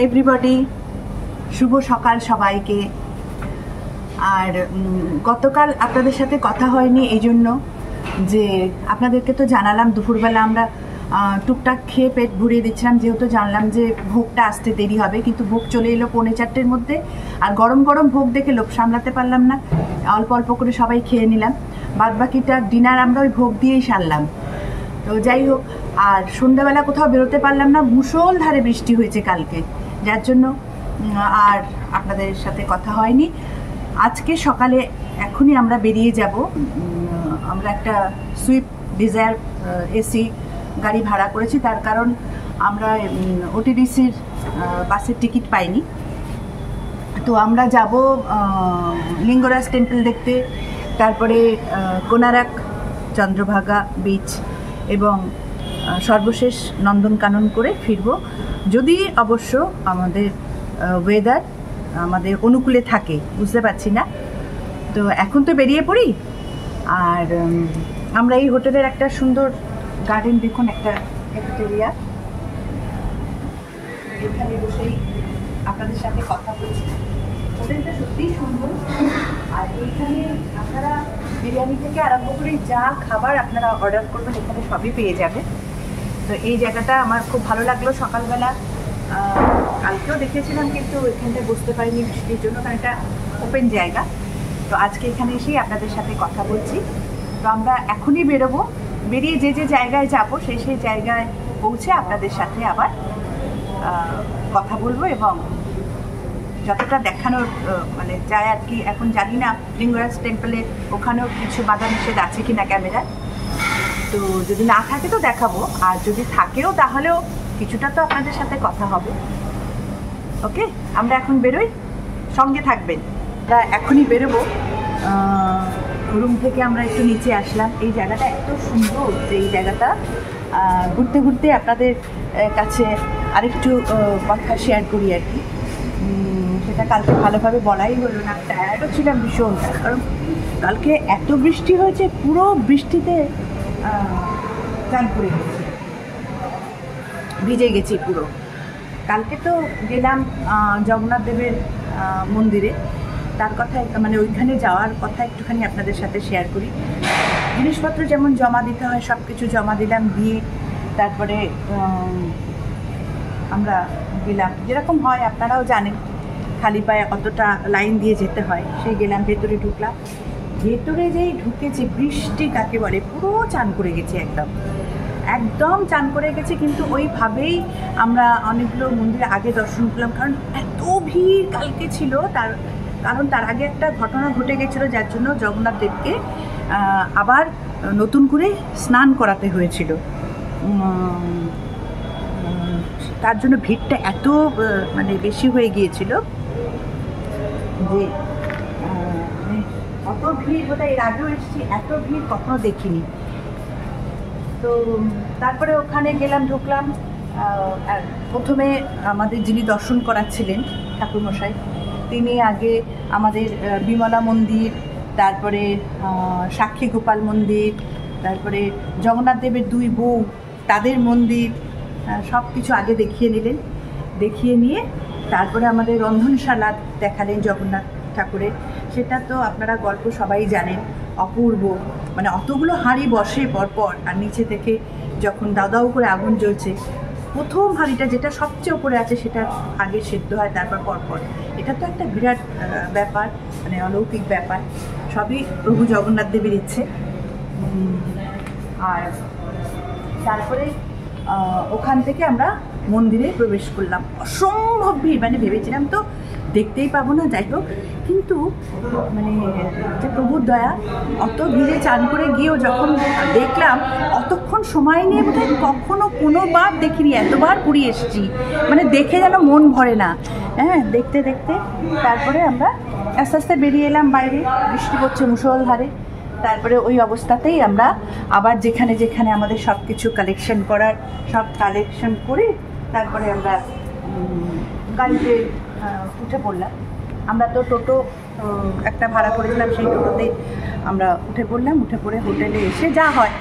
Everybody, শুভ সকাল সবাইকে। আর গতকাল আপনাদের সাথে কথা হয়নি এই জন্য যে আপনাদেরকে তো জানালাম দুপুরবেলা আমরা টুকটাক খেয়ে পেট ভরিয়ে দিচ্ছিলাম, যেহেতু জানলাম যে ভোগটা আসতে দেরি হবে, কিন্তু ভোগ চলে এলো 3:45-র মধ্যে। আর গরম গরম ভোগ দেখে লোভ সামলাতে পারলাম না, অল্প অল্প করে সবাই খেয়ে নিলাম। বাদ বাকিটা ডিনার আমরা ওই ভোগ দিয়েই সারলাম। তো যাই হোক, আর সন্ধ্যাবেলা কোথাও বেরোতে পারলাম না, মুষলধারে বৃষ্টি হয়েছে কালকে, যার জন্য আর আপনাদের সাথে কথা হয়নি। আজকে সকালে এখনই আমরা বেরিয়ে যাব। আমরা একটা সুইফট ডিজায়ার এসি গাড়ি ভাড়া করেছি, তার কারণ আমরা ওটিডিসির বাসের টিকিট পাইনি। তো আমরা যাব লিঙ্গরাজ টেম্পল দেখতে, তারপরে কোনারক, চন্দ্রভাগা বিচ এবং সর্বশেষ নন্দনকানন করে ফিরব, যদি অবশ্য আমাদের ওয়েদার আমাদের অনুকূলে থাকে, বুঝতে পারছি না। তো এখন তো বেরিয়ে পড়ি। আর আমরা এই হোটেলের একটা সুন্দর গার্ডেন, দেখুন একটা ক্যাফেটেরিয়া, এখানে বসেই আপনাদের সাথে কথা বলছি। হোটেলটা সত্যিই সুন্দর। আর এইখানে আপনারা বিরিয়ানি থেকে আরম্ভ করে যা খাবার আপনারা অর্ডার করবেন এখানে সবই পেয়ে যাবে। তো এই জায়গাটা আমার খুব ভালো লাগলো। সকালবেলা কালকেও দেখেছিলাম, কিন্তু এখানটা বুঝতে পারিনি বৃষ্টির জন্য, কারণ এটা ওপেন জায়গা। তো আজকে এখানে এসেই আপনাদের সাথে কথা বলছি। তো আমরা এখনই বেরোবো, বেরিয়ে যে যে জায়গায় যাবো সেই সেই জায়গায় পৌঁছে আপনাদের সাথে আবার কথা বলবো, এবং যতটা দেখানোর মানে যায় আর কি। এখন জানি না লিঙ্গরাজ টেম্পলে ওখানেও কিছু বাধা নিষেধ আছে কিনা ক্যামেরা, তো যদি না থাকে তো দেখাবো, আর যদি থাকেও তাহলেও কিছুটা তো আপনাদের সাথে কথা হবে। ওকে, আমরা এখন বেরোই, সঙ্গে থাকবেন। আমরা এখনই বেরোবো। রুম থেকে আমরা একটু নিচে আসলাম। এই জায়গাটা এত সুন্দর যে এই জায়গাটা ঘুরতে ঘুরতে আপনাদের কাছে আরেকটু কথা শেয়ার করি আর কি। সেটা কালকে ভালোভাবে বলাই হলো না, টায়ার্ডও ছিলাম ভীষণ, কারণ কালকে এত বৃষ্টি হয়েছে, পুরো বৃষ্টিতে চান করে গেছি, ভিজে গেছি পুরো। কালকে তো গেলাম জগন্নাথ দেবের মন্দিরে, তার কথা মানে ওইখানে যাওয়ার কথা একটুখানি আপনাদের সাথে শেয়ার করি। জিনিসপত্র যেমন জমা দিতে হয় সব কিছু জমা দিলাম, দিয়ে তারপরে আমরা গেলাম, যেরকম হয় আপনারাও জানেন, খালি পায়ে অতটা লাইন দিয়ে যেতে হয়। সেই গেলাম, ভেতরে ঢুকলাম। ভেতরে যেই ঢুকেছি, বৃষ্টি কাকে বলে, পুরো চান করে গেছি, একদম চান করে গেছি। কিন্তু ওইভাবেই আমরা অনেকগুলো মন্দির আগে দর্শন করলাম, কারণ এত ভিড় কালকে ছিল। তার আগে একটা ঘটনা ঘটে গেছিলো, যার জন্য জগন্নাথ দেবকে আবার নতুন করে স্নান করাতে হয়েছিল। তার জন্য ভিড়টা এত মানে বেশি হয়ে গিয়েছিল যে অত ভিড় বোধহয় এর আগেও এসেছি, এত ভিড় কখনো দেখিনি। তো তারপরে ওখানে গেলাম, ঢুকলাম। প্রথমে আমাদের যিনি দর্শন করাচ্ছিলেন ঠাকুরমশাই, তিনি আগে আমাদের বিমলা মন্দির, তারপরে সাক্ষী গোপাল মন্দির, তারপরে জগন্নাথ দেবের দুই বউ তাদের মন্দির সব কিছু আগে দেখিয়ে নিলেন। দেখিয়ে নিয়ে তারপরে আমাদের রন্ধনশালা দেখালেন জগন্নাথ ঠাকুরের। সেটা তো আপনারা গল্প সবাই জানেন, অপূর্ব, মানে অতগুলো হাঁড়ি বসে পরপর, আর নিচে থেকে যখন দাউ করে আগুন জ্বলছে, প্রথম হাঁড়িটা যেটা সবচেয়ে উপরে আছে সেটা আগে সেদ্ধ হয়, তারপর পরপর। এটা তো একটা বিরাট ব্যাপার, মানে অলৌকিক ব্যাপার। সবই প্রভু জগন্নাথ দেবের ইচ্ছে। আর তারপরে ওখান থেকে আমরা মন্দিরে প্রবেশ করলাম। অসম্ভব ভিড়, মানে ভেবেছিলাম তো দেখতেই পাবো না, যাই হোক। কিন্তু মানে যে প্রভুর দয়া, অত ভিড়ে চান করে গিয়েও যখন দেখলাম, অতক্ষণ সময় নিয়ে বোধহয় কখনো কোনোবার দেখিনি, এতবার পুরী এসেছি, মানে দেখে যেন মন ভরে না। হ্যাঁ, দেখতে দেখতে তারপরে আমরা আস্তে আস্তে বেরিয়ে এলাম বাইরে। বৃষ্টি পড়ছে মুষলধারে। তারপরে ওই অবস্থাতেই আমরা আবার যেখানে যেখানে আমাদের সব কিছু কালেকশন করার, সব কালেকশন করে তারপরে আমরা গাড়িতে উঠে পড়লাম। আমরা তো টোটো একটা ভাড়া করেছিলাম, সেই টোটোতেই আমরা উঠে পড়লাম। উঠে পড়ে হোটেলে এসে যা হয়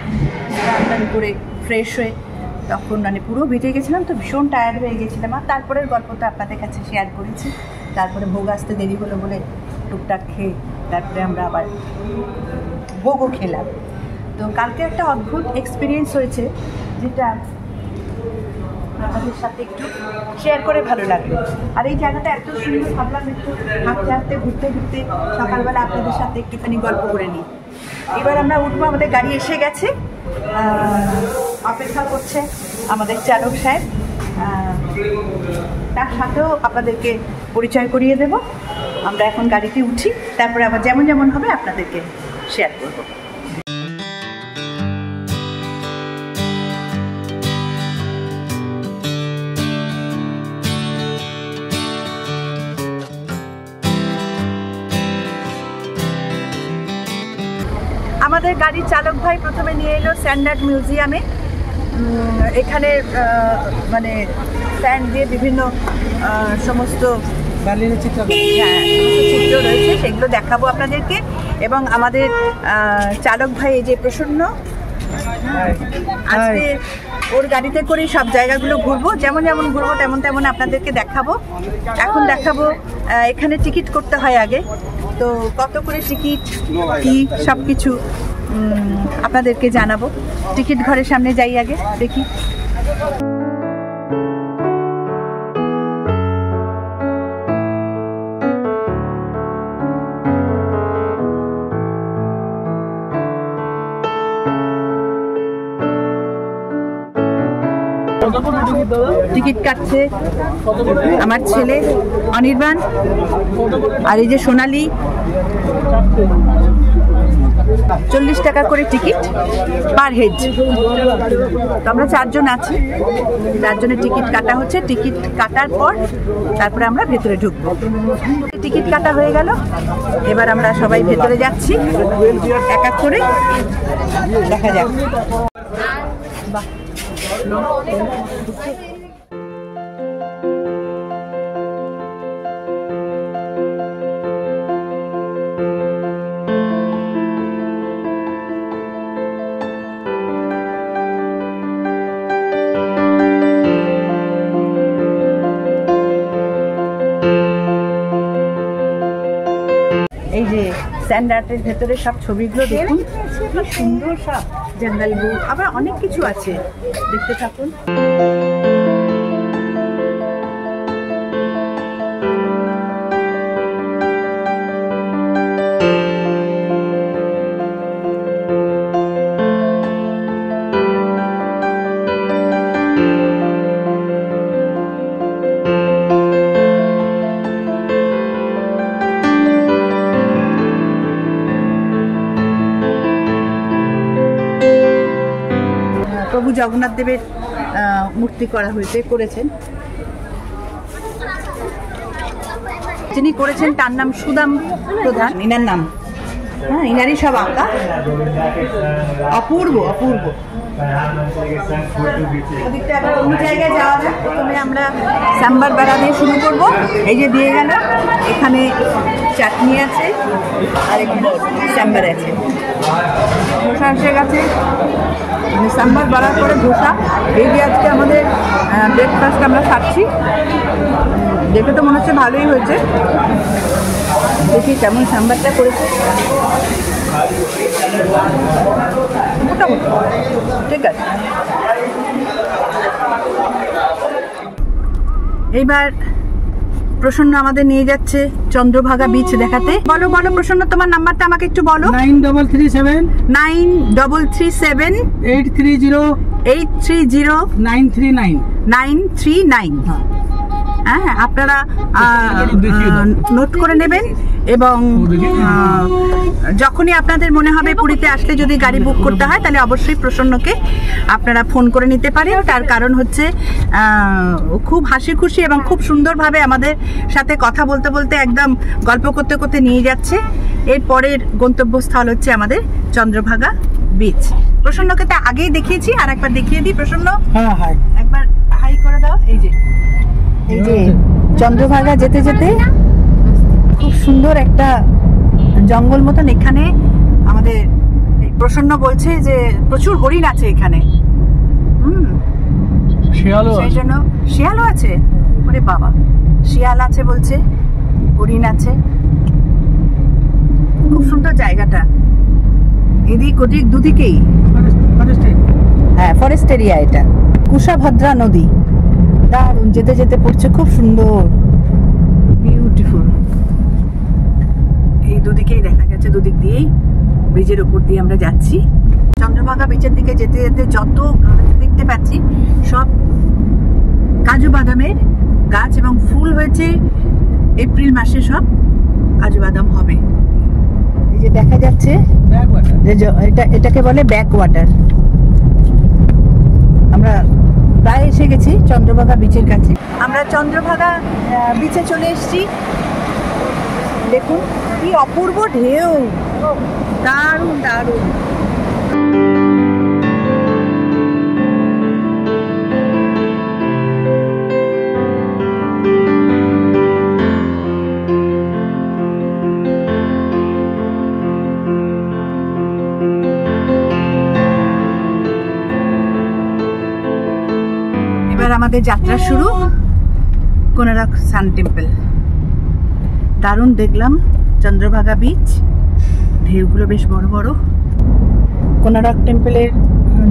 রান্না করে ফ্রেশ হয়ে তখন মানে পুরো ভিজে গেছিলাম, তো ভীষণ টায়ার্ড হয়ে গেছিলাম। আর তারপরের গল্পটা আপনাদের কাছে শেয়ার করেছি। তারপরে ভোগ আসতে দেরি হলো বলে টুকটাক খেয়ে তারপরে আমরা আবার ভোগও খেলাম। তো কালকে একটা অদ্ভুত এক্সপিরিয়েন্স হয়েছে, যেটা আপনাদের সাথে একটু শেয়ার করে ভালো লাগলো। আর এই জায়গাটা এত সুন্দর, ভাবলাম একটু হাঁটতে হাঁটতে ঘুরতে ঘুরতে সকালবেলা আপনাদের সাথে একটুখানি গল্প করে নিই। এবার আমরা উঠবো, আমাদের গাড়ি এসে গেছে, অপেক্ষা করছে আমাদের চালক সাহেব। তার সাথেও আপনাদেরকে পরিচয় করিয়ে দেব। আমরা এখন গাড়িতে উঠি, তারপরে আবার যেমন যেমন হবে আপনাদেরকে শেয়ার করব। আমাদের গাড়ির চালক ভাই প্রথমে নিয়ে এলো স্যান্ডার্ড মিউজিয়ামে। এখানে মানে স্যান্ড দিয়ে বিভিন্ন সমস্ত চিত্র রয়েছে, সেগুলো দেখাবো আপনাদেরকে। এবং আমাদের চালক ভাই এই যে প্রসন্ন, আজকে ওর গাড়িতে করেই সব জায়গাগুলো ঘুরবো, যেমন যেমন ঘুরবো তেমন তেমন আপনাদেরকে দেখাবো। এখন দেখাবো এখানে টিকিট করতে হয় আগে, তো কত করে টিকিট কি সব কিছু আপনাদেরকে জানাবো। টিকিট ঘরের সামনে যাই আগে, দেখি। টিকিট কাটছে আমার ছেলে অনির্বাণ, আর এই যে সোনালি। 40 টাকা করে টিকিট পার হেড। তো আমরা 4 জন আছি, 4 জনের টিকিট কাটা হচ্ছে। টিকিট কাটার পর তারপরে আমরা ভেতরে ঢুকবো। টিকিট কাটা হয়ে গেল, এবার আমরা সবাই ভেতরে যাচ্ছি, এক এক করে দেখা যাক। বাহ, এই যে স্ট্যান্ডার্ডের ভেতরে সব ছবিগুলো দেখুন, কি সুন্দর সব জঙ্গল বুক, আবার অনেক কিছু আছে, দেখতে থাকুন। প্রভু জগন্নাথ দেবের মূর্তি করেছেন, যিনি করেছেন তার নাম সুদাম প্রধান, ইনার নাম। হ্যাঁ, ইনারই সব আঁকা, অপূর্ব অপূর্ব। ওদিকটা আবার অন্য জায়গায় যাওয়া যাক। প্রথমে আমরা সাম্বার বেড়া দিয়ে শুরু করবো। এই যে দিয়ে গেল, এখানে চাটনি আছে আর এখানে সাম্বার আছে। ধোসা এসে গেছে, সাম্বার বাড়ার পরে ধোসা। এই যে আজকে আমাদের ব্রেকফাস্ট আমরা খাচ্ছি। দেখে তো মনে হচ্ছে ভালোই হয়েছে, দেখি কেমন সাম্বারটা করেছে। মোটামুটি ঠিক আছে। এইবার প্রসন্ন আমাদের নিয়ে যাচ্ছে চন্দ্রভাগা বিচ দেখাতে। বলো বলো প্রসন্ন, তোমার নাম্বারটা আমাকে একটু বলো। 9337 9337 830 939 939। হ্যাঁ, আপনারা নোট করে নেবেন এবং যখনই আপনাদের মনে হবে পুরীতে আসলে যদি গাড়ি বুক করতে হয়, তাহলে অবশ্যই প্রসন্নকে আপনারা ফোন করে নিতে পারেন। তার কারণ হচ্ছে খুব হাসি খুশি এবং খুব সুন্দরভাবে আমাদের সাথে কথা বলতে বলতে একদম গল্প করতে করতে নিয়ে যাচ্ছে। এর পরের গন্তব্যস্থল হচ্ছে আমাদের চন্দ্রভাগা বিচ। প্রসন্নকে তা আগেই দেখিয়েছি, আর একবার দেখিয়ে দিই। প্রসন্ন, একবার হাই করে দাও। এই যে চন্দ্রভাগা যেতে যেতে খুব সুন্দর একটা জঙ্গল মতন। এখানে আমাদের প্রসন্ন বলছে যে প্রচুর হরিণ আছে এখানে। শিয়ালও সেই জন্য শিয়ালও আছে। ওরে বাবা, শিয়াল আছে বলছে, হরিণ আছে। খুব সুন্দর জায়গাটা, এদিক ওদিক দুদিকেই। হ্যাঁ, ফরেস্ট এরিয়া এটা। কুশাভদ্রা নদী, দারুণ, যেতে যেতে পড়ছে, খুব সুন্দর, বিউটিফুল। এই দুদিকেই দেখা যাচ্ছে, দুদিক দিয়েই ব্রিজের উপর দিয়ে আমরা যাচ্ছি। চন্দ্রভাগা বিচের দিকে যেতে যেতে যত দেখতে পাচ্ছি সব কাজু বাদামের গাছ, এবং ফুল হয়েছে এপ্রিল মাসে, সব কাজু বাদাম হবে। এই যে দেখা যাচ্ছে এটাকে বলে ব্যাক ওয়াটার। আমরা প্রায় এসে গেছি চন্দ্রভাগা বিচের কাছে। আমরা চন্দ্রভাগা বিচে চলে এসেছি। দেখুন কি অপূর্ব ঢেউ, দারুণ দারুণ। এবার আমাদের যাত্রা শুরু, কোনারক সান টেম্পল। দারুণ দেখলাম চন্দ্রভাগা বিচ, ঢেউগুলো বেশ বড় বড়। কোনারক টেম্পলের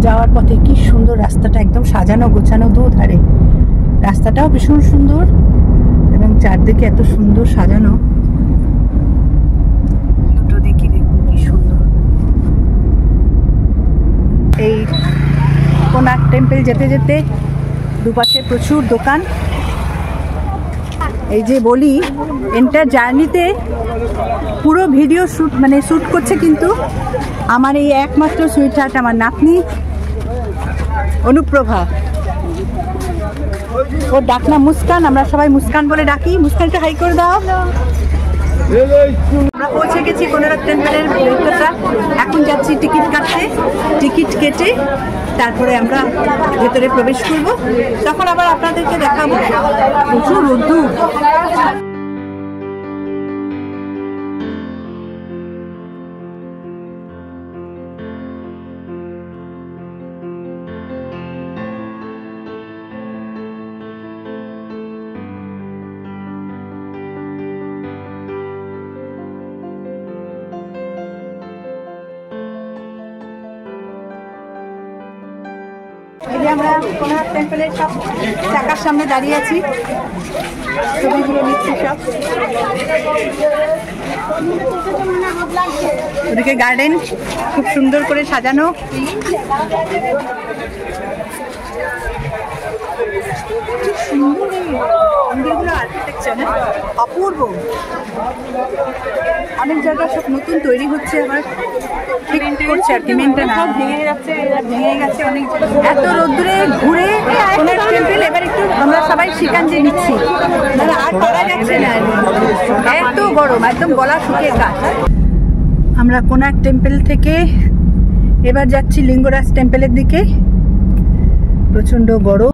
যাওয়ার পথে কি সুন্দর রাস্তাটা, একদম সাজানো গোছানো, দুধারে রাস্তাটাও ভীষণ সুন্দর, এবং চারদিকে এত সুন্দর সাজানো, দুটো দেখি, দেখুন কি সুন্দর। এই কোনারক টেম্পল যেতে যেতে দুপাশে প্রচুর দোকান। এই যে বলি, এন্টার জার্নিতে পুরো ভিডিও শ্যুট, মানে শ্যুট করছে কিন্তু আমার এই একমাত্র সুইটহার্ট, আমার নাতনি অনুপ্রভা। ওর ডাক নাম মুস্কান, আমরা সবাই মুস্কান বলে ডাকি। মুস্কানটা হাই করে দাও। আমরা পৌঁছে গেছি কোনারক টেম্পলের ভেতরটা। এখন যাচ্ছি টিকিট কাটতে। টিকিট কেটে তারপরে আমরা ভেতরে প্রবেশ করব, তখন আবার আপনাদেরকে দেখাবো। প্রচুর রোদ্দুর। এই যে আমরা কোনারক টেম্পলের সব চাকার সামনে দাঁড়িয়ে আছি, ছবিগুলো নিচ্ছি সব। ওদিকে গার্ডেন খুব সুন্দর করে সাজানো। মন্দিরগুলো আর্কিটেকচার অপূর্ব। অনেক জায়গায় সব নতুন তৈরি হচ্ছে, আবার ঠিক করছে আর কি, মেনটেন ভেঙে যাচ্ছে, ভেঙে গেছে অনেক। এত রোদ্দুরে ঘুরে কোনারক টেম্পল, এবার একটু আমরা সবাই শিকাঞ্জি নিচ্ছি, আর পারা যাচ্ছে না, এত গরম, একদম গলা শুকিয়ে কাজ। আমরা কোনারক টেম্পল থেকে এবার যাচ্ছি লিঙ্গরাজ টেম্পলের দিকে। প্রচন্ড গরম।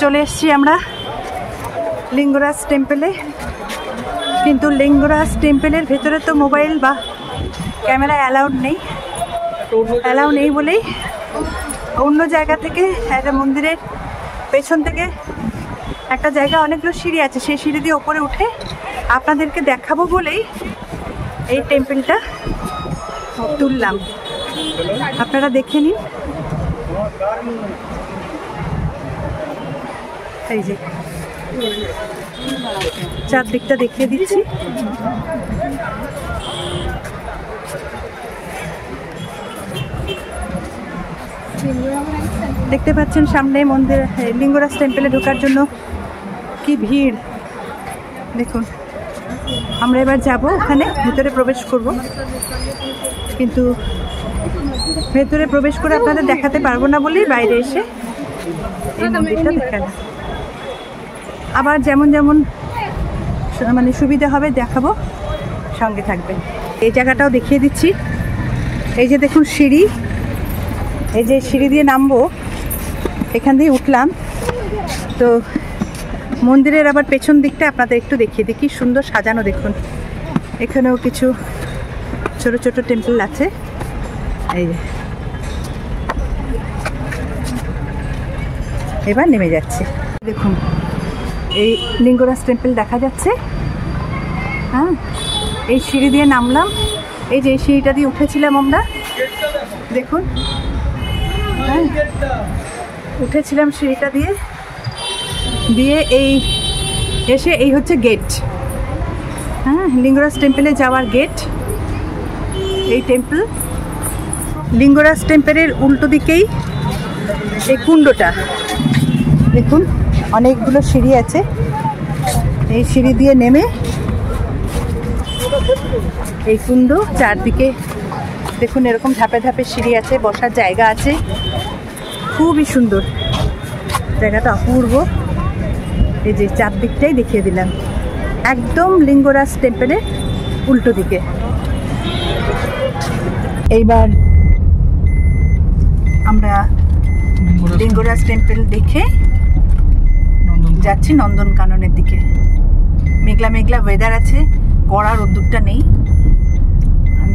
চলে এসছি আমরা লিঙ্গরাজ টেম্পলে, কিন্তু লিঙ্গরাজ টেম্পলের ভেতরে তো মোবাইল বা ক্যামেরা অ্যালাউড নেই বলেই অন্য জায়গা থেকে, একটা মন্দিরের পেছন থেকে একটা জায়গা, অনেকগুলো সিঁড়ি আছে, সেই সিঁড়ি দিয়ে ওপরে উঠে আপনাদেরকে দেখাবো বলেই এই টেম্পলটা তুললাম। আপনারা দেখে নিন। এই যে চারদিকটা দেখিয়ে দিচ্ছি। দেখতে পাচ্ছেন সামনে মন্দির, লিঙ্গরাজ টেম্পলে ঢোকার জন্য কি ভিড় দেখুন। আমরা এবার যাব ওখানে, ভেতরে প্রবেশ করব, কিন্তু ভেতরে প্রবেশ করে আপনাদের দেখাতে পারবো না বলেই বাইরে এসে এই মন্দিরটা দেখালাম। আবার যেমন যেমন মানে সুবিধা হবে দেখাবো, সঙ্গে থাকবেন। এই জায়গাটাও দেখিয়ে দিচ্ছি। এই যে দেখুন সিঁড়ি, এই যে সিঁড়ি দিয়ে নামবো, এখান দিয়ে উঠলাম। তো মন্দিরের আবার পেছন দিকটা আপনাদের একটু দেখিয়ে দিই, কি সুন্দর সাজানো দেখুন। এখানেও কিছু ছোট ছোট টেম্পল আছে। এই যে এবার নেমে যাচ্ছে, দেখুন এই লিঙ্গরাজ টেম্পল দেখা যাচ্ছে। হ্যাঁ, এই সিঁড়ি দিয়ে নামলাম, এই যে এই সিঁড়িটা দিয়ে উঠেছিলাম আমরা, দেখুন। হ্যাঁ, উঠেছিলাম সিঁড়িটা দিয়ে দিয়ে এই এসে এই হচ্ছে গেট। হ্যাঁ, লিঙ্গরাজ টেম্পলে যাওয়ার গেট এই টেম্পল। লিঙ্গরাজ টেম্পলের উল্টো দিকেই এই কুণ্ডটা দেখুন, অনেকগুলো সিঁড়ি আছে। এই সিঁড়ি দিয়ে নেমে এই কুণ্ড, চারদিকে দেখুন এরকম ধাপে ধাপে সিঁড়ি আছে, বসার জায়গা আছে, খুবই সুন্দর জায়গাটা, অপূর্ব। এই যে চারদিকটাই দেখিয়ে দিলাম, একদম লিঙ্গরাজ টেম্পলের উল্টো দিকে। এইবার আমরা লিঙ্গরাজ টেম্পল দেখে যাচ্ছি নন্দনকাননের দিকে। মেঘলা মেঘলা ওয়েদার আছে, করার উদ্যোগটা নেই,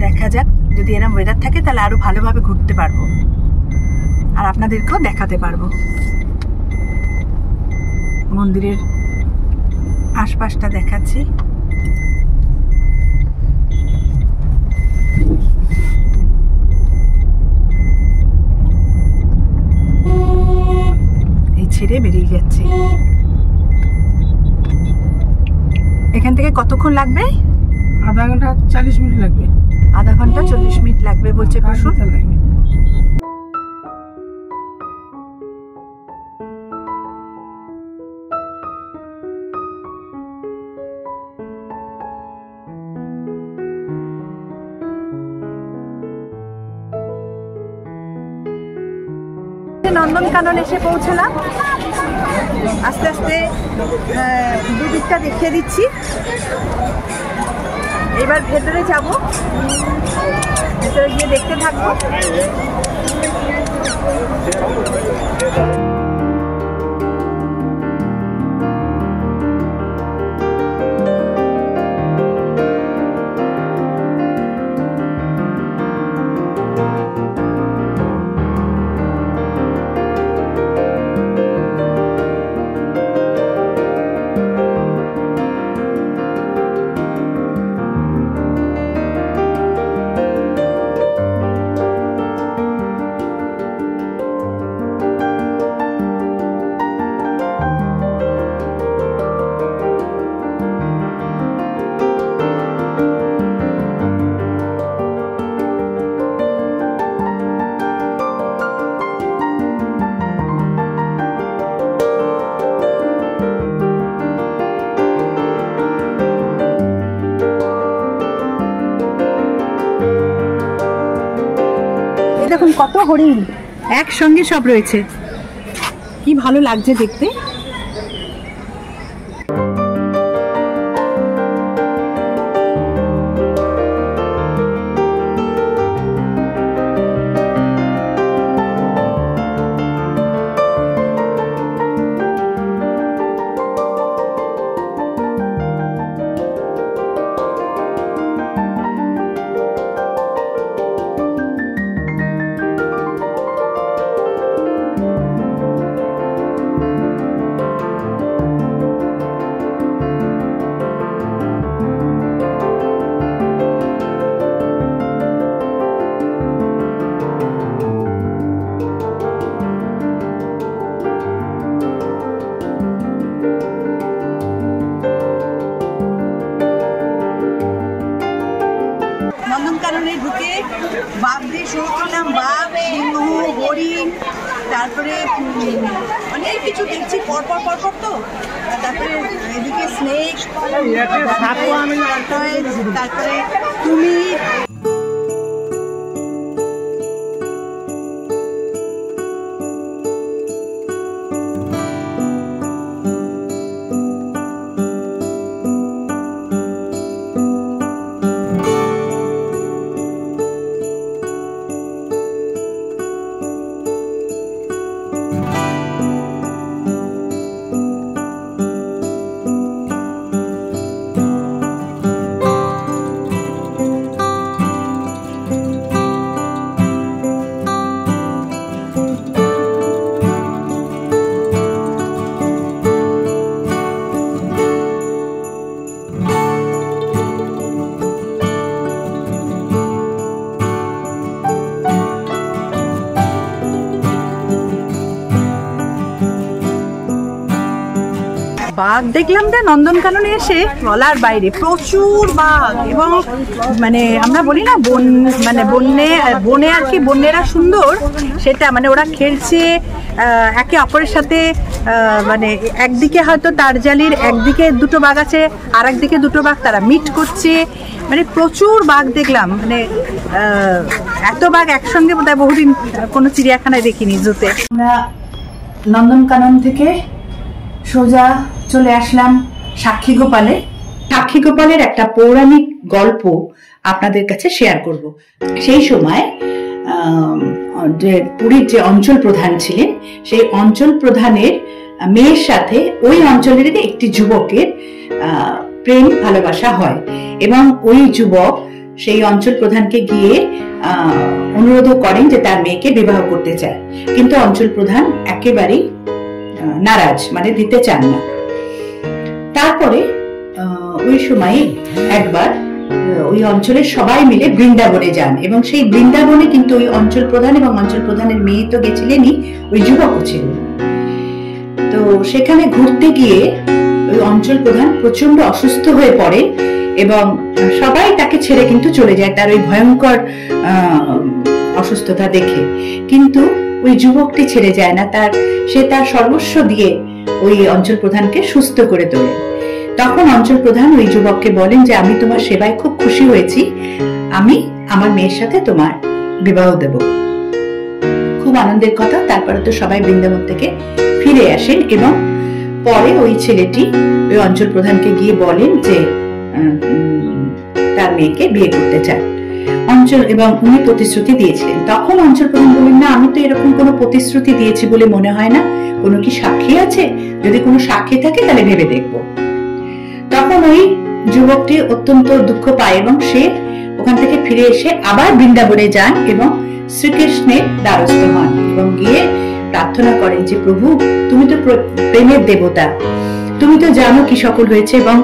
দেখা যাক। যদি এরকম ওয়েদার থাকে তাহলে আরো ভালোভাবে ঘুরতে পারবো আর আপনাদেরকেও দেখাতে পারবো মন্দিরের আশপাশটা দেখাচ্ছি। এই ছেড়ে বেরিয়ে যাচ্ছে। এখান থেকে কতক্ষণ লাগবে? আধা ঘন্টা 40 মিনিট লাগবে। আধা ঘন্টা 40 মিনিট লাগবে বলছে প্রসূন। নন্দনকানন এসে পৌঁছলাম। আস্তে আস্তে দুদিকটা দেখিয়ে দিচ্ছি। এবার ভেতরে যাব, ভেতরে গিয়ে দেখতে থাকবো। দেখুন কত হরিণ একসঙ্গে সব রয়েছে, কি ভালো লাগছে দেখতে। নন্দনকাননে ঢুকে বাঘ দিয়ে শুরু করলাম, বাঘ, সিংহ, হরিণ, তারপরে অনেক কিছু দেখছি পরপর পরপর। তো তারপরে এদিকে স্নেক, তারপরে কুমির। বাঘ দেখলাম যে নন্দনকাননে এসে বলার বাইরে, প্রচুর বাঘ। এবং মানে আমরা বলি না বন, মানে বনে আর কি বন্যেরা সুন্দর, সেটা মানে ওরা খেলছে একে অপরের সাথে। মানে একদিকে হয়তো তারজালির একদিকে দুটো বাঘ আছে, আর একদিকে দুটো বাঘ, তারা মিট করছে। মানে প্রচুর বাঘ দেখলাম, মানে এত বাঘ একসঙ্গে বোধহয় বহুদিন কোনো চিড়িয়াখানায় দেখিনি, জুতে। আমরা নন্দনকানন থেকে সোজা চলে আসলাম সাক্ষীগোপালে। সাক্ষীগোপালের একটা পৌরাণিক গল্প আপনাদের কাছে শেয়ার করব। সেই সময় যে পুরীর যে অঞ্চল প্রধান ছিলেন, সেই অঞ্চল প্রধানের মেয়ের সাথে ওই অঞ্চলের একটি যুবকের প্রেম ভালোবাসা হয়, এবং ওই যুবক সেই অঞ্চল প্রধানকে গিয়ে অনুরোধ করেন যে তার মেয়েকে বিবাহ করতে চায়, কিন্তু অঞ্চল প্রধান একেবারেই নারাজ, মানে দিতে চান না। তারপরে ওই সময় একবার ওই অঞ্চলের সবাই মিলে বৃন্দাবনে যান, এবং সেই বৃন্দাবনে কিন্তু ওই অঞ্চল প্রধান এবং অঞ্চল প্রধানের মেয়ে তো গেছিলেনই, ওই যুবকও ছিলেন। তো সেখানে ঘুরতে গিয়ে ওই অঞ্চল প্রধান প্রচন্ড অসুস্থ হয়ে পড়ে, এবং সবাই তাকে ছেড়ে কিন্তু চলে যায় তার ওই ভয়ঙ্কর অসুস্থতা দেখে। কিন্তু ওই যুবকটি ছেড়ে যায় না, সে তার সর্বস্ব দিয়ে ওই অঞ্চল প্রধানকে সুস্থ করে তোলে। তখন অঞ্চল প্রধান ওই যুবককে বলেন যে আমি তোমার সেবায় খুব খুশি হয়েছি, আমি আমার মেয়ের সাথে তোমার বিবাহ দেব। খুব আনন্দের কথা। তারপরে তো সবাই বৃন্দাবন থেকে ফিরে আসেন, এবং পরে ওই ছেলেটি ওই অঞ্চল প্রধানকে গিয়ে বলেন যে তার মেয়েকে বিয়ে করতে চান এবং উনি প্রতিশ্রুতি দিয়েছিলেন। তখন অঞ্চল প্রধান বললেন, না, আমি তো এরকম কোনো প্রতিশ্রুতি দিয়েছি বলে মনে হয় না, কোনো কি সাক্ষী আছে? যদি কোনো সাক্ষী থাকে তাহলে ভেবে দেখবো। তখন ওই যুবকটি অত্যন্ত দুঃখ পায়, এবং সে ওখান থেকে ফিরে এসে আবার বৃন্দাবনে যান এবং শ্রীকৃষ্ণের দ্বারস্থ হন, এবং গিয়ে প্রার্থনা করেন যে প্রভু, তুমি তো প্রেমের দেবতা, তুমি তো জানো কি সকল হয়েছে, এবং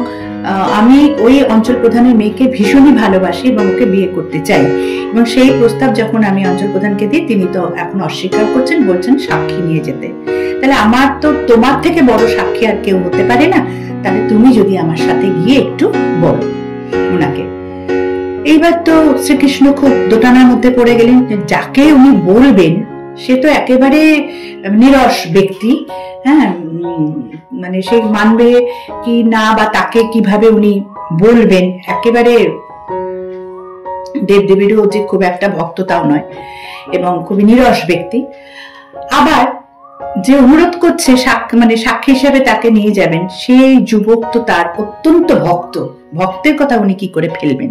আমি ওই অঞ্চল প্রধানের মেয়েকে ভীষণই ভালোবাসি এবং ওকে বিয়ে করতে চাই। এবং সেই প্রস্তাব যখন আমি অঞ্চল প্রধানকে দিই, তিনি তো এখন অস্বীকার করছেন, বলছেন সাক্ষী নিয়ে যেতে। তাহলে আমার তো তোমার থেকে বড় সাক্ষী আর কেউ হতে পারে না, তাহলে তুমি যদি আমার সাথে গিয়ে একটু বলো ওনাকে। এইবার তো শ্রীকৃষ্ণ খুব দোটানার মধ্যে পড়ে গেলেন, যাকে উনি বলবেন সে তো একেবারে নিরস ব্যক্তি, হ্যাঁ, মানে সে মানবে কি না, বা তাকে কিভাবে উনি বলবেন। একেবারে দেবদেবীরও যে খুব একটা ভক্ততাও নয়, এবং খুবই নিরস ব্যক্তি। আবার যে অনুরোধ করছে মানে সাক্ষী হিসেবে তাকে নিয়ে যাবেন, সেই যুবক তো তার অত্যন্ত ভক্তের কথা উনি কি করে ফেলবেন।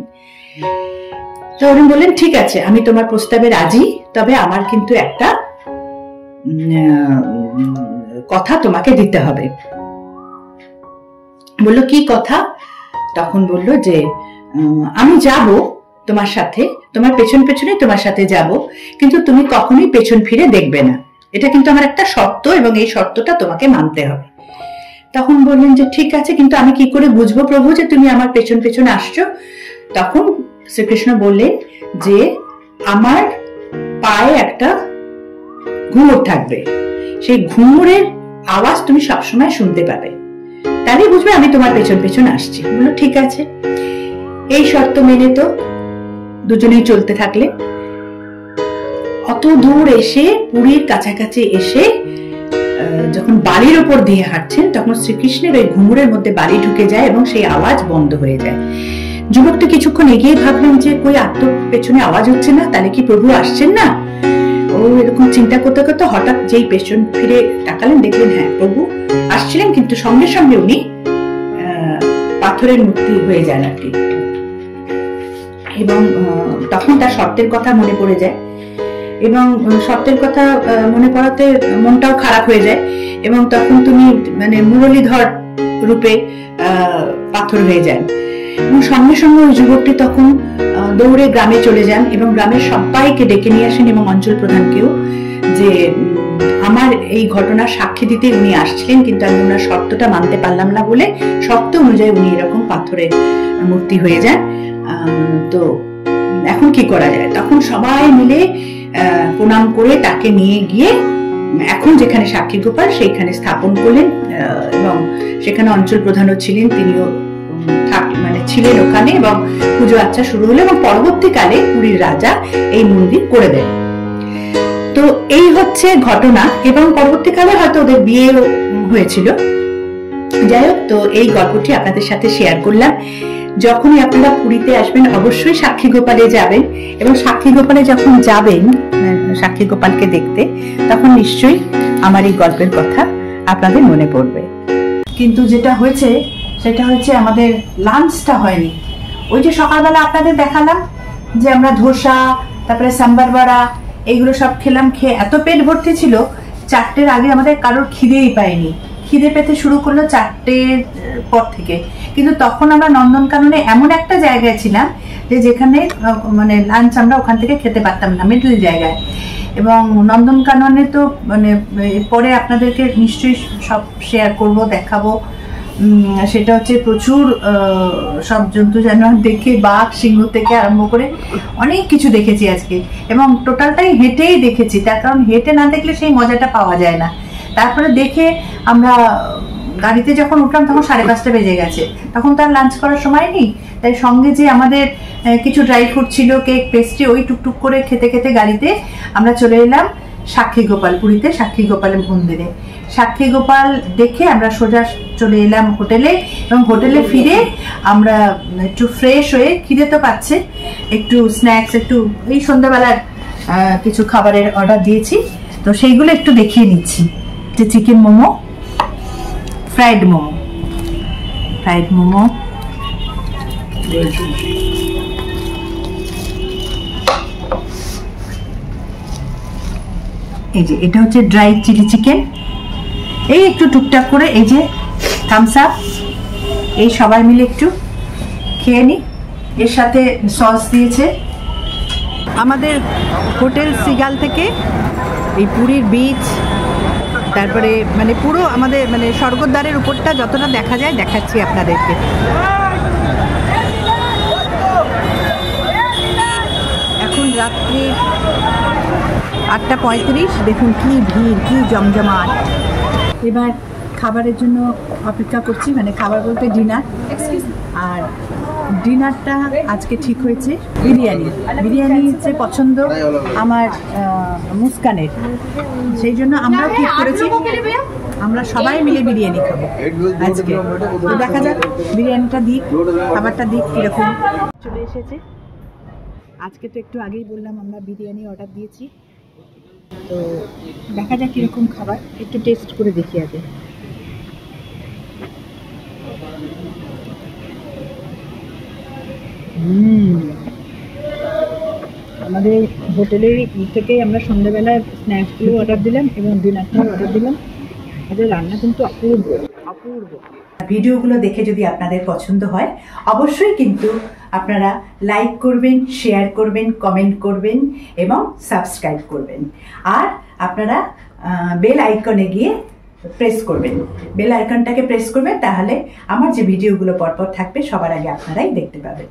তো উনি বললেন, ঠিক আছে, আমি তোমার প্রস্তাবে রাজি, তবে আমার কিন্তু একটা কথা তোমাকে দিতে হবে। বললো, কি কথা? তখন বললো যে আমি যাব তোমার সাথে, তোমার পেছন পেছনে তোমার সাথে যাব, কিন্তু তুমি কখনোই পেছন ফিরে দেখবে না, এটা কিন্তু আমার একটা শর্ত, এবং এই শর্তটা তোমাকে মানতে হবে। তখন বললেন যে ঠিক আছে, কিন্তু আমি কি করে বুঝবো প্রভু যে তুমি আমার পেছন পেছন আসছো? তখন শ্রীকৃষ্ণ বললেন যে আমার পায়ে একটা ঘুঙুর থাকবে, সেই ঘুঙুরের আওয়াজ তুমি সবসময় শুনতে পাবে, তাহলে বুঝবে আমি তোমার পেছন পেছন আসছি। বললো ঠিক আছে। এই শর্ত মেনে তো দুজনেই চলতে থাকলেন। অত দূর এসে, পুরীর কাছাকাছি এসে যখন বালির উপর দিয়ে হাঁটছেন, তখন শ্রীকৃষ্ণের ওই ঘুঙুরের মধ্যে বালি ঢুকে যায় এবং সেই আওয়াজ বন্ধ হয়ে যায়। যুবকটা কিছুক্ষণ এগিয়ে ভাবলেন যে কই আর তো পেছনে আওয়াজ হচ্ছে না, তাহলে কি প্রভু আসছেন না? ও এরকম চিন্তা করতে করতে হঠাৎ যেই পেছন ফিরে তাকালেন, দেখলেন হ্যাঁ, প্রভু আসছিলেন, কিন্তু সঙ্গে সঙ্গে উনি পাথরের মূর্তি হয়ে যান আর কি। এবং তখন তার শর্তের কথা মনে পড়ে যায়, এবং শর্তের কথা মনে পড়াতে মনটাও খারাপ হয়ে যায়, এবং তখন তুমি মানে মুরলীধর রূপে পাথর হয়ে যান। এবং সঙ্গে সঙ্গে ওই যুবকটি তখন দৌড়ে গ্রামে চলে যান, এবং গ্রামের সবাইকে ডেকে নিয়ে আসেন, এবং অঞ্চল প্রধানকেও, যে আমার এই ঘটনার সাক্ষী দিতে উনি আসছিলেন, কিন্তু আমি ওনার শর্তটা মানতে পারলাম না বলে শর্ত অনুযায়ী উনি এরকম পাথরের মূর্তি হয়ে যান। তো এখন কি করা যায়? তখন সবাই মিলে প্রণাম করে তাকে নিয়ে গিয়ে এখন যেখানে সাক্ষী গোপাল সেইখানে স্থাপন করলেন, এবং সেখানে অঞ্চল প্রধানও ছিলেন, তিনিও মানে ছিলেন ওখানে, এবং পুজো আচ্ছা শুরু হলো এবং পরবর্তীকালে পুরীর রাজা এই মন্দির করে দেন। তো এই হচ্ছে ঘটনা, এবং পরবর্তীকালে হয়তো ওদের বিয়েও হয়েছিল। যাই হোক, তো এই গল্পটি আপনাদের সাথে শেয়ার করলাম। যখনই আপনারা পুরীতে আসবেন অবশ্যই সাক্ষী গোপালে যাবেন, এবং সাক্ষী গোপালে যখন যাবেন সাক্ষী গোপালকে দেখতে, তখন নিশ্চয়ই আমার এই গল্পের কথা আপনাদের মনে পড়বে। কিন্তু যেটা হয়েছে সেটা হচ্ছে আমাদের লাঞ্চটা হয়নি। ওই যে সকালবেলা আপনাদের দেখালাম যে আমরা ধোসা, তারপরে সাম্বার বড়া, এইগুলো সব খেলাম। খেয়ে এত পেট ভর্তি ছিল, 4টের আগে আমাদের কারোর খিদেই পায়নি। খিদে পেতে শুরু করলো 4টের পর থেকে। কিন্তু তখন আমরা নন্দনকাননে এমন একটা জায়গায় ছিলাম যে যেখানে মানে লাঞ্চ আমরা ওখান থেকে খেতে পারতাম না, মিডল জায়গায়। এবং নন্দনকাননে তো মানে পরে আপনাদেরকে নিশ্চয়ই সব শেয়ার করব, দেখাবো। সেটা হচ্ছে প্রচুর সব জন্তু জানোয়ার দেখে, বাঘ সিংহ থেকে আরম্ভ করে অনেক কিছু দেখেছি আজকে, এবং টোটালটাই হেঁটেই দেখেছি। তার কারণ হেঁটে না দেখলে সেই মজাটা পাওয়া যায় না। তারপরে দেখে আমরা গাড়িতে যখন উঠলাম তখন 5:30 বেজে গেছে, তখন তো আর লাঞ্চ করার সময় নেই। তাই সঙ্গে যে আমাদের কিছু ড্রাই ফ্রুট ছিল, কেক, পেস্ট্রি, ওই টুকটুক করে খেতে খেতে গাড়িতে আমরা চলে এলাম সাক্ষী গোপাল, পুরীতে সাক্ষী গোপালের মন্দিরে। সাক্ষী গোপাল দেখে আমরা সোজা চলে এলাম হোটেলে, এবং হোটেলে ফিরে আমরা একটু ফ্রেশ হয়ে, খিদে তো পাচ্ছে, একটু স্ন্যাক্স, একটু এই সন্ধ্যাবেলার কিছু খাবারের অর্ডার দিয়েছি, তো সেইগুলো একটু দেখিয়ে নিচ্ছি। যে চিকেন মোমো, ফ্রাইড মোমো, এই যে এটা হচ্ছে ড্রাই চিলি চিকেন, এই একটু টুকটাক করে, এই যে থামস আপ, এই সবাই মিলে একটু খেয়ে নি। এর সাথে সস দিয়েছে। আমাদের হোটেল সিগাল থেকে এই পুরীর বিচ, তারপরে মানে পুরো আমাদের মানে স্বর্গদ্বারের উপরটা যতটা দেখা যায় দেখাচ্ছি আপনাদেরকে। এখন রাত্রি 8:35, দেখুন কি ভিড়, কি জমজমাট। এবার খাবারের জন্য অপেক্ষা করছি, মানে খাবার বলতে ডিনার। আর ডিনারটা আজকে ঠিক হয়েছে বিরিয়ানি হচ্ছে পছন্দ আমার মুস্কানের, সেই জন্য আমরা ঠিক করেছি আমরা সবাই মিলে বিরিয়ানি খাবো আজকে। তো দেখা যাক বিরিয়ানিটা দিক, খাবারটা দিক কিরকম। চলে এসেছে আজকে, তো একটু আগেই বললাম আমরা বিরিয়ানি অর্ডার দিয়েছি, তো দেখা যাক কিরকম খাবার, একটু টেস্ট করে দেখি আগে। আমাদের হোটেলের থেকে আমরা সন্ধ্যাবেলায় স্ন্যাক্সগুলো অর্ডার দিলাম এবং ডিনারটাও অর্ডার দিলাম। আমাদের রান্না কিন্তু অপূর্ব। ভিডিওগুলো দেখে যদি আপনাদের পছন্দ হয় অবশ্যই কিন্তু আপনারা লাইক করবেন, শেয়ার করবেন, কমেন্ট করবেন এবং সাবস্ক্রাইব করবেন। আর আপনারা বেল আইকনে গিয়ে প্রেস করবেন, বেল আইকনটাকে প্রেস করবেন, তাহলে আমার যে ভিডিওগুলো পরপর থাকবে সবার আগে আপনারাই দেখতে পাবেন।